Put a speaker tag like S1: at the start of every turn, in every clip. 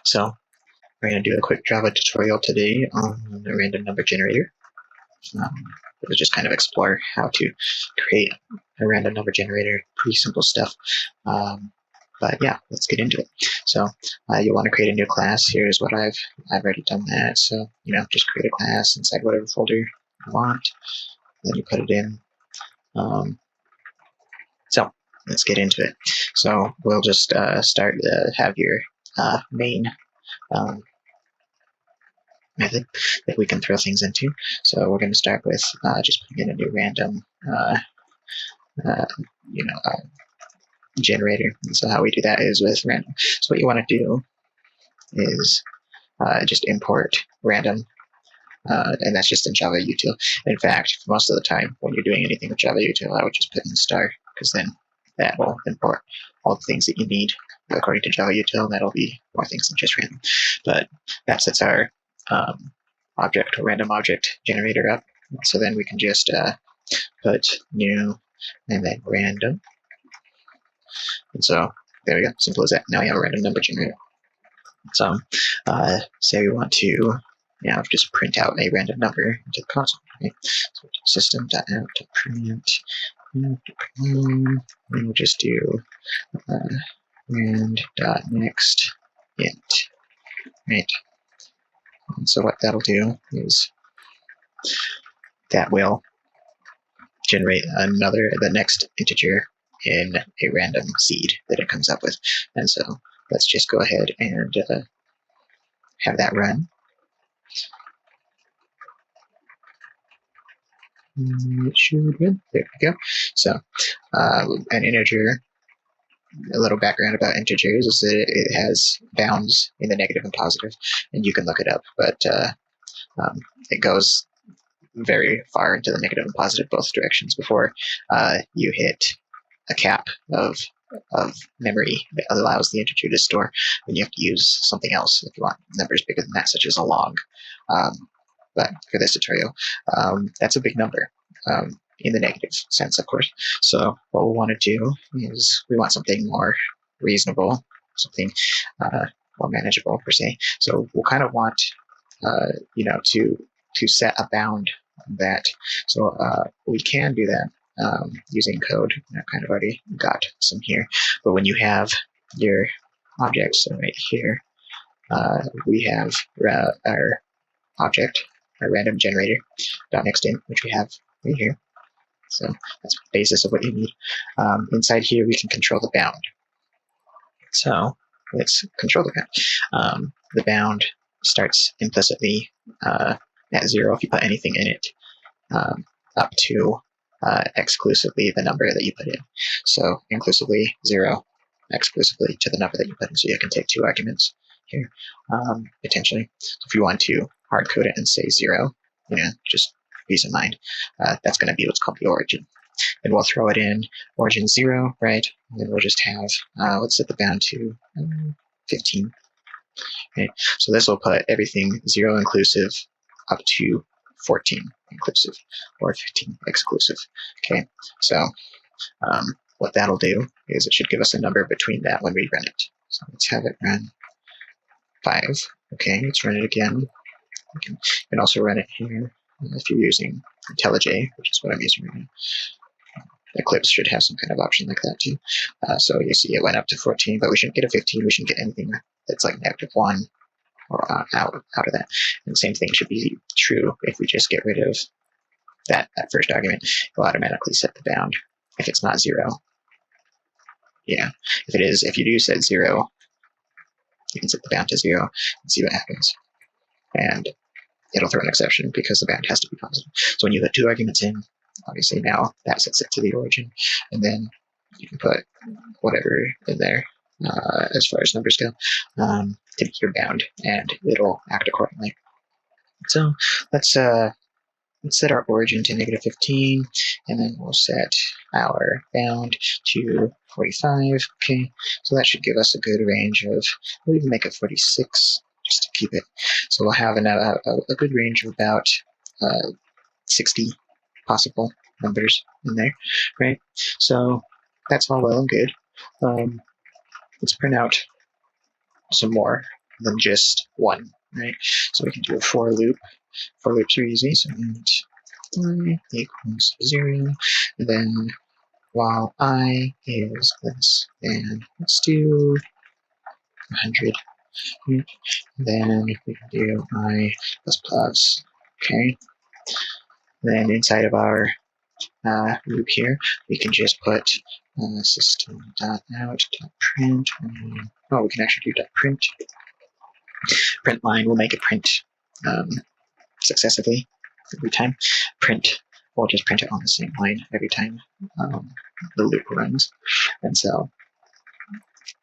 S1: So we're going to do a quick Java tutorial today on a random number generator. We'll just kind of explore how to create a random number generator. Pretty simple stuff. But yeah, let's get into it. So you'll want to create a new class. Here's what I've already done that. So just create a class inside whatever folder you want. Then you put it in. So let's get into it. So we'll just start have your main method that we can throw things into. So we're going to start with just putting in a new random generator. And so how we do that is with random. So what you want to do is just import random, and that's just in Java util. In fact, most of the time when you're doing anything with Java util, I would just put in star, because then that will import all the things that you need according to Java util, and that'll be more things than just random. But that sets our object or random object generator up. So then we can just put new and then random. And so there we go, simple as that. Now we have a random number generator. So say we want to just print out a random number into the console. Right? So system.out.print, and we'll just do rand.next int. Right. And so what that'll do is that will generate the next integer in a random seed that it comes up with. And so let's just go ahead and have that run. It should run. There we go. So an integer, a little background about integers is that it has bounds in the negative and positive, and you can look it up, but it goes very far into the negative and positive both directions before you hit a cap of memory that allows the integer to store. Then you have to use something else if you want numbers bigger than that, such as a log. But for this tutorial, that's a big number in the negative sense, of course. So what we want to do is we want something more reasonable, something more manageable per se. So we'll kind of want to set a bound on that. So we can do that using code. I've kind of already got some here. But when you have your objects, so right here, we have our object, our random generator .nextInt, which we have right here. So that's the basis of what you need. Inside here, we can control the bound. So let's control the bound. The bound starts implicitly at 0 if you put anything in it, up to exclusively the number that you put in. So inclusively 0, exclusively to the number that you put in. So you can take 2 arguments here, potentially. So if you want to hard code it and say 0, just peace of mind, that's going to be what's called the origin. And we'll throw it in origin 0, right? And then we'll just have, let's set the bound to 15. Okay, so this will put everything 0 inclusive up to 14 inclusive, or 15 exclusive. Okay, so what that'll do is it should give us a number between that when we run it. So let's have it run 5. Okay, let's run it again. You can also run it here if you're using IntelliJ, which is what I'm using right now. Eclipse should have some kind of option like that too. So you see it went up to 14, but we shouldn't get a 15. We shouldn't get anything that's like -1 or out of that. And the same thing should be true if we just get rid of that first argument. It'll automatically set the bound if it's not 0. Yeah, if it is, if you do set 0, you can set the bound to 0 and see what happens. And it'll throw an exception because the bound has to be positive. So when you put 2 arguments in, obviously now that sets it to the origin, and then you can put whatever in there as far as numbers go to be your bound, and it'll act accordingly. So let's set our origin to -15, and then we'll set our bound to 45. Okay, so that should give us a good range of, we'll even make it 46 just to keep it. So we'll have a good range of about 60 possible numbers in there, right? So that's all well and good. Let's print out some more than just 1, right? So we can do a for loop. For loops are easy, so int I equals 0, and then while I is less than, let's do 100. Then we can do I plus plus, okay? Then inside of our loop here, we can just put system.out.print. Oh, we can actually do .print. Print line will make it print successively every time. Print will just print it on the same line every time the loop runs. And so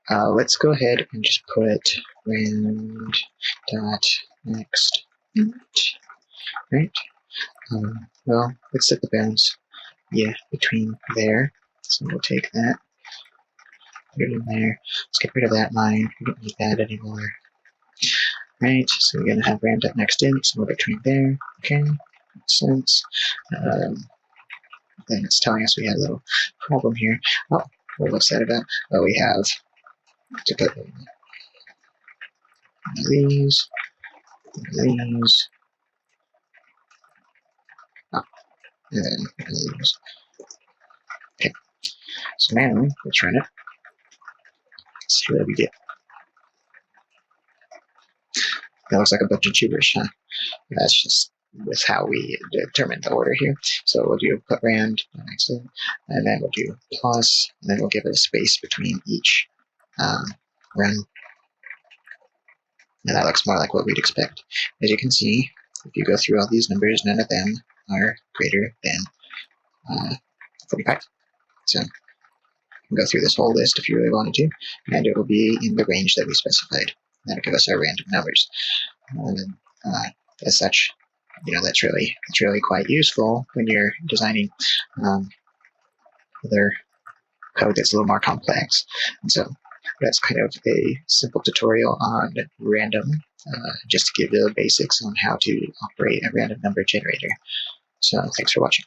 S1: let's go ahead and just put rand.next, right? Well, let's set the bounds, between there. So we'll take that, put it in there. Let's get rid of that line. We don't need that anymore. Right, so we're going to have rand.next in, somewhere between there. Okay, makes sense. Then it's telling us we had a little problem here. Oh, what's that about? Oh, we have to put these, oh, and then these. Okay, so now let's run it. Let's see what we get. That looks like a bunch of gibberish, huh? That's just with how we determine the order here. So we'll do put rand, and then we'll do plus, and then we'll give it a space between each run. And that looks more like what we'd expect. As you can see, if you go through all these numbers, none of them are greater than 45. So you can go through this whole list if you really wanted to, and it will be in the range that we specified. That'll give us our random numbers. As such, that's really quite useful when you're designing other code that's a little more complex. And so that's kind of a simple tutorial on random, just to give you the basics on how to operate a random number generator. So thanks for watching.